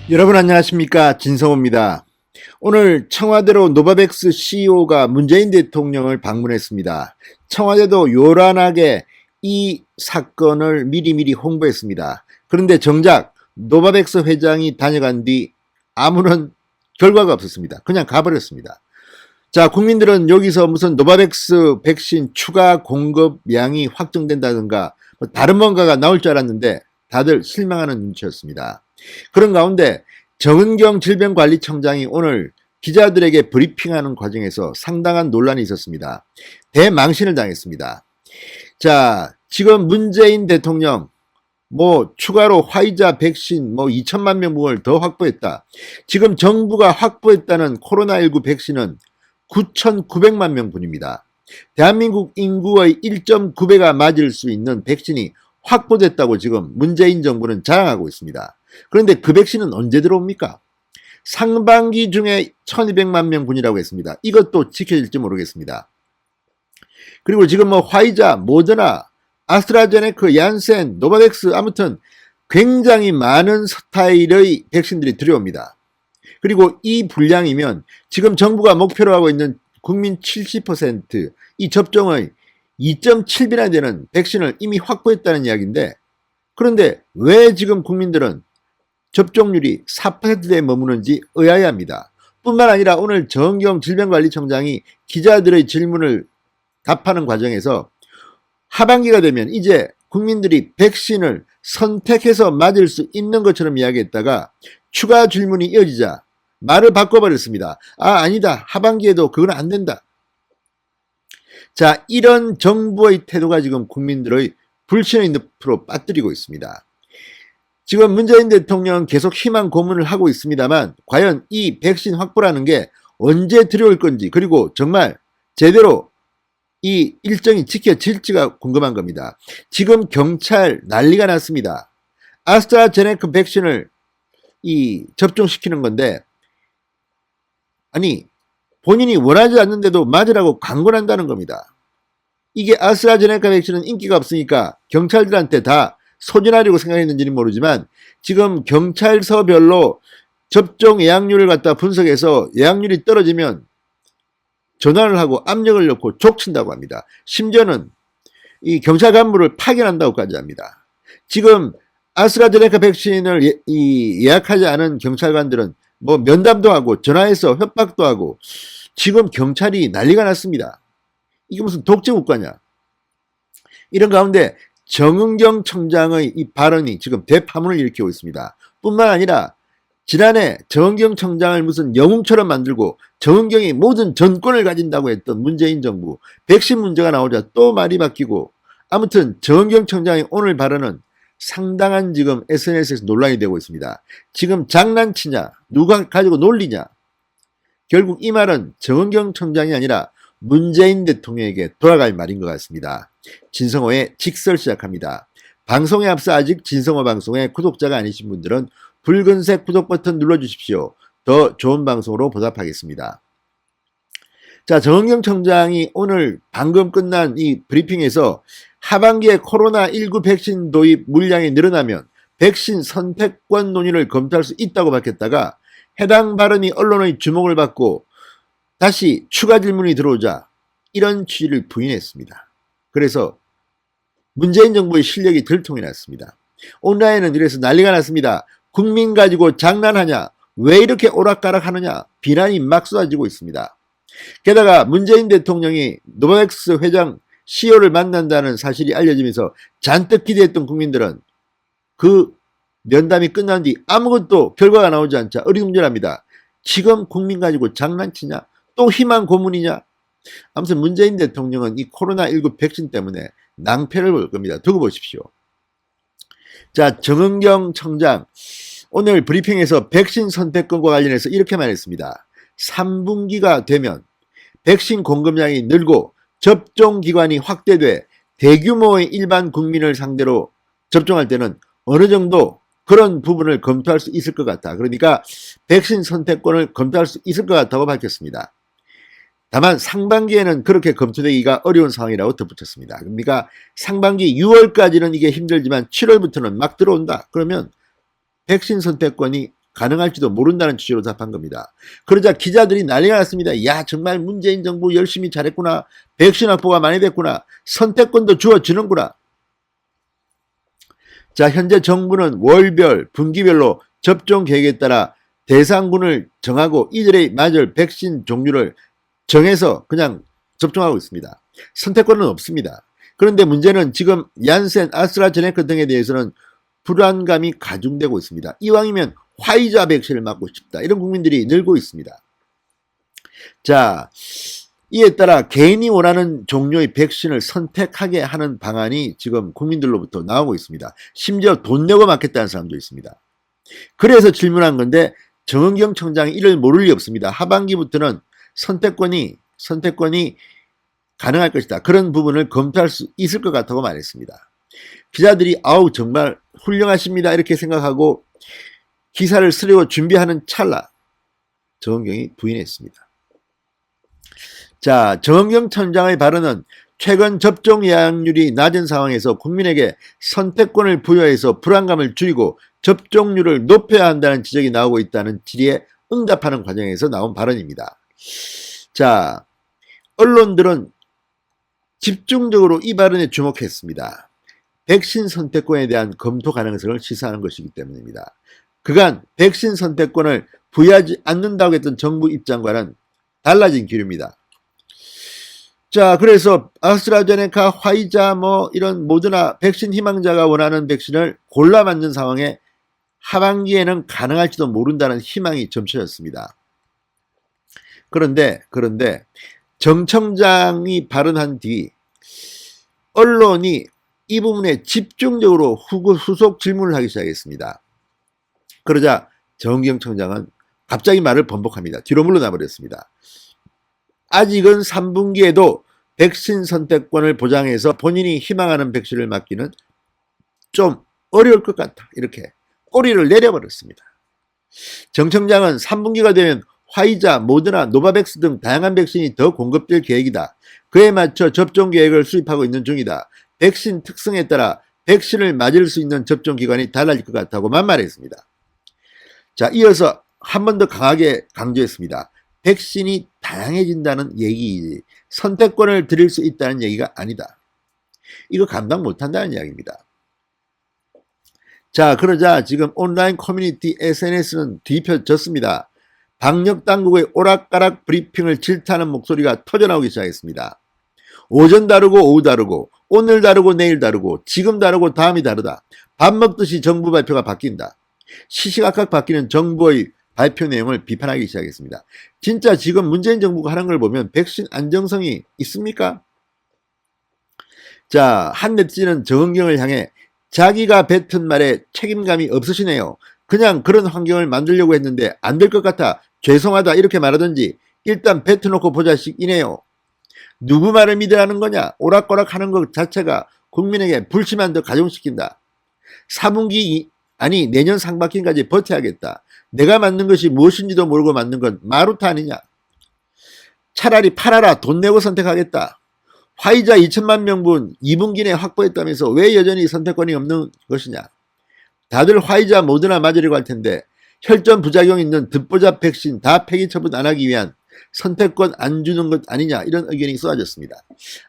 여러분 안녕하십니까, 진성호입니다. 오늘 청와대로 노바백스 CEO가 문재인 대통령을 방문했습니다. 청와대도 요란하게 이 사건을 미리미리 홍보했습니다. 그런데 정작 노바백스 회장이 다녀간 뒤 아무런 결과가 없었습니다. 그냥 가버렸습니다. 자, 국민들은 여기서 무슨 노바백스 백신 추가 공급량이 확정된다든가 다른 뭔가가 나올 줄 알았는데 다들 실망하는 눈치였습니다. 그런 가운데 정은경 질병관리청장이 오늘 기자들에게 브리핑하는 과정에서 상당한 논란이 있었습니다. 대망신을 당했습니다. 자, 지금 문재인 대통령 추가로 화이자 백신 2천만 명분을 더 확보했다. 지금 정부가 확보했다는 코로나19 백신은 9,900만 명분입니다. 대한민국 인구의 1.9배가 맞을 수 있는 백신이 확보됐다고 지금 문재인 정부는 자랑하고 있습니다. 그런데 그 백신은 언제 들어옵니까? 상반기 중에 1,200만 명분이라고 했습니다. 이것도 지켜질지 모르겠습니다. 그리고 지금 화이자, 모더나, 아스트라제네카, 얀센, 노바백스 아무튼 굉장히 많은 스타일의 백신들이 들어옵니다. 그리고 이 분량이면 지금 정부가 목표로 하고 있는 국민 70%, 이 접종의 2.7배나 되는 백신을 이미 확보했다는 이야기인데, 그런데 왜 지금 국민들은 접종률이 4%대에 머무는지 의아해합니다. 뿐만 아니라 오늘 정은경 질병관리청장이 기자들의 질문을 답하는 과정에서 하반기가 되면 이제 국민들이 백신을 선택해서 맞을 수 있는 것처럼 이야기했다가 추가 질문이 이어지자 말을 바꿔버렸습니다. 아니다. 하반기에도 그건 안 된다. 자, 이런 정부의 태도가 지금 국민들의 불신의 늪으로 빠뜨리고 있습니다. 지금 문재인 대통령은 계속 희망 고문을 하고 있습니다만 과연 이 백신 확보라는 게 언제 들어올 건지, 그리고 정말 제대로 이 일정이 지켜질지가 궁금한 겁니다. 지금 경찰 난리가 났습니다. 아스트라제네카 백신을 접종시키는 건데, 아니 본인이 원하지 않는데도 맞으라고 광고를 한다는 겁니다. 이게 아스트라제네카 백신은 인기가 없으니까 경찰들한테 다 소진하려고 생각했는지는 모르지만 지금 경찰서별로 접종 예약률을 갖다 분석해서 예약률이 떨어지면 전화를 하고 압력을 넣고 족친다고 합니다. 심지어는 이 경찰 간부를 파견한다고까지 합니다. 지금 아스트라제네카 백신을 예약하지 않은 경찰관들은 면담도 하고 전화해서 협박도 하고 지금 경찰이 난리가 났습니다. 이게 무슨 독재 국가냐. 이런 가운데 정은경 청장의 이 발언이 지금 대파문을 일으키고 있습니다. 뿐만 아니라 지난해 정은경 청장을 무슨 영웅처럼 만들고 정은경이 모든 전권을 가진다고 했던 문재인 정부, 백신 문제가 나오자 또 말이 바뀌고, 아무튼 정은경 청장의 오늘 발언은 상당한 지금 SNS에서 논란이 되고 있습니다. 지금 장난치냐, 누가 가지고 놀리냐. 결국 이 말은 정은경 청장이 아니라 문재인 대통령에게 돌아갈 말인 것 같습니다. 진성호의 직설 시작합니다. 방송에 앞서 아직 진성호 방송의 구독자가 아니신 분들은 붉은색 구독 버튼 눌러주십시오. 더 좋은 방송으로 보답하겠습니다. 자, 정은경 청장이 오늘 방금 끝난 이 브리핑에서 하반기에 코로나19 백신 도입 물량이 늘어나면 백신 선택권 논의를 검토할 수 있다고 밝혔다가 해당 발언이 언론의 주목을 받고 다시 추가 질문이 들어오자 이런 취지를 부인했습니다. 그래서 문재인 정부의 실력이 들통이 났습니다. 온라인은 이래서 난리가 났습니다. 국민 가지고 장난하냐, 왜 이렇게 오락가락 하느냐 비난이 막 쏟아지고 있습니다. 게다가 문재인 대통령이 노바백스 회장 CEO를 만난다는 사실이 알려지면서 잔뜩 기대했던 국민들은 그 면담이 끝난 뒤 아무것도 결과가 나오지 않자 어리둥절합니다. 지금 국민 가지고 장난치냐, 또 희망 고문이냐. 아무튼 문재인 대통령은 이 코로나19 백신 때문에 낭패를 볼 겁니다. 두고 보십시오. 자, 정은경 청장 오늘 브리핑에서 백신 선택권과 관련해서 이렇게 말했습니다. 3분기가 되면 백신 공급량이 늘고 접종기관이 확대돼 대규모의 일반 국민을 상대로 접종할 때는 어느 정도 그런 부분을 검토할 수 있을 것 같다. 그러니까 백신 선택권을 검토할 수 있을 것 같다고 밝혔습니다. 다만 상반기에는 그렇게 검토되기가 어려운 상황이라고 덧붙였습니다. 그러니까 상반기 6월까지는 이게 힘들지만 7월부터는 막 들어온다. 그러면 백신 선택권이 가능할지도 모른다는 취지로 답한 겁니다. 그러자 기자들이 난리가 났습니다. 야, 정말 문재인 정부 열심히 잘했구나. 백신 확보가 많이 됐구나. 선택권도 주어지는구나. 자, 현재 정부는 월별, 분기별로 접종 계획에 따라 대상군을 정하고 이들에 맞을 백신 종류를 정해서 그냥 접종하고 있습니다. 선택권은 없습니다. 그런데 문제는 지금 얀센, 아스트라제네카 등에 대해서는 불안감이 가중되고 있습니다. 이왕이면 화이자 백신을 맞고 싶다. 이런 국민들이 늘고 있습니다. 자, 이에 따라 개인이 원하는 종류의 백신을 선택하게 하는 방안이 지금 국민들로부터 나오고 있습니다. 심지어 돈 내고 맞겠다는 사람도 있습니다. 그래서 질문한 건데 정은경 청장이 이를 모를 리 없습니다. 하반기부터는 선택권이 가능할 것이다. 그런 부분을 검토할 수 있을 것 같다고 말했습니다. 기자들이 아우 정말 훌륭하십니다 이렇게 생각하고 기사를 쓰려고 준비하는 찰나 정은경이 부인했습니다. 자, 정은경 청장의 발언은 최근 접종 예약률이 낮은 상황에서 국민에게 선택권을 부여해서 불안감을 줄이고 접종률을 높여야 한다는 지적이 나오고 있다는 질의에 응답하는 과정에서 나온 발언입니다. 자, 언론들은 집중적으로 이 발언에 주목했습니다. 백신 선택권에 대한 검토 가능성을 시사하는 것이기 때문입니다. 그간 백신 선택권을 부여하지 않는다고 했던 정부 입장과는 달라진 기류입니다. 자, 그래서 아스트라제네카, 화이자, 이런 모더나 백신 희망자가 원하는 백신을 골라 맞는 상황에 하반기에는 가능할지도 모른다는 희망이 점쳐졌습니다. 그런데 정 청장이 발언한 뒤 언론이 이 부분에 집중적으로 후속 질문을 하기 시작했습니다. 그러자 정은경 청장은 갑자기 말을 번복합니다. 뒤로 물러나 버렸습니다. 아직은 3분기에도 백신 선택권을 보장해서 본인이 희망하는 백신을 맞기는 좀 어려울 것 같다. 이렇게 꼬리를 내려버렸습니다. 정 청장은 3분기가 되면 화이자, 모더나, 노바백스 등 다양한 백신이 더 공급될 계획이다. 그에 맞춰 접종 계획을 수립하고 있는 중이다. 백신 특성에 따라 백신을 맞을 수 있는 접종 기간이 달라질 것 같다고만 말했습니다. 자, 이어서 한 번 더 강하게 강조했습니다. 백신이 다양해진다는 얘기이지 선택권을 드릴 수 있다는 얘기가 아니다. 이거 감당 못한다는 이야기입니다. 자, 그러자 지금 온라인 커뮤니티 SNS는 뒤집혀졌습니다. 방역 당국의 오락가락 브리핑을 질타하는 목소리가 터져나오기 시작했습니다. 오전 다르고 오후 다르고 오늘 다르고 내일 다르고 지금 다르고 다음이 다르다. 밥 먹듯이 정부 발표가 바뀐다. 시시각각 바뀌는 정부의 발표 내용을 비판하기 시작했습니다. 진짜 지금 문재인 정부가 하는 걸 보면 백신 안정성이 있습니까? 자, 한 네티즌은 정은경을 향해 자기가 뱉은 말에 책임감이 없으시네요. 그냥 그런 환경을 만들려고 했는데 안 될 것 같아 죄송하다 이렇게 말하든지 일단 뱉어놓고 보자식이네요. 누구 말을 믿으라는 거냐? 오락가락 하는 것 자체가 국민에게 불신만 더 가중시킨다. 4분기 아니 내년 상반기까지 버텨야겠다. 내가 맞는 것이 무엇인지도 모르고 맞는 건 마루타 아니냐. 차라리 팔아라. 돈 내고 선택하겠다. 화이자 2천만 명분 2분기 내에 확보했다면서 왜 여전히 선택권이 없는 것이냐. 다들 화이자 모더나 맞으려고 할 텐데 혈전 부작용 있는 듣보잡 백신 다 폐기 처분 안 하기 위한 선택권 안 주는 것 아니냐 이런 의견이 쏟아졌습니다.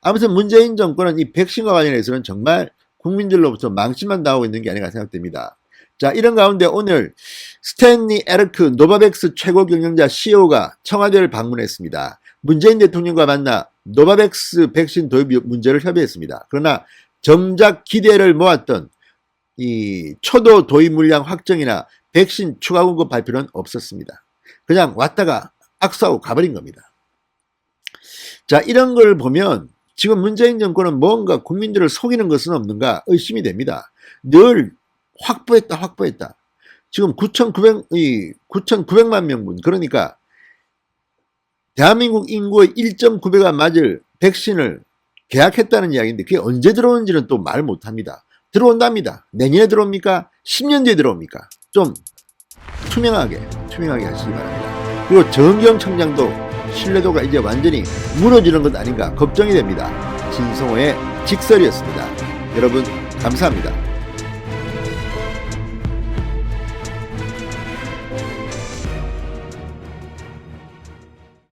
아무튼 문재인 정권은 이 백신과 관련해서는 정말 국민들로부터 망신만 당하고 있는 게 아닌가 생각됩니다. 자, 이런 가운데 오늘 스탠리 에르크 노바백스 최고 경영자 CEO가 청와대를 방문했습니다. 문재인 대통령과 만나 노바백스 백신 도입 문제를 협의했습니다. 그러나 정작 기대를 모았던 이 초도 도입 물량 확정이나 백신 추가 공급 발표는 없었습니다. 그냥 왔다가 악수하고 가버린 겁니다. 자, 이런 걸 보면 지금 문재인 정권은 뭔가 국민들을 속이는 것은 없는가 의심이 됩니다. 늘 확보했다. 지금 9,900만 명분, 그러니까 대한민국 인구의 1.9배가 맞을 백신을 계약했다는 이야기인데 그게 언제 들어오는지는 또 말 못합니다. 들어온답니다. 내년에 들어옵니까? 10년 뒤에 들어옵니까? 좀 투명하게 하시기 바랍니다. 그리고 정은경 청장도 신뢰도가 이제 완전히 무너지는 것 아닌가 걱정이 됩니다. 진성호의 직설이었습니다. 여러분 감사합니다.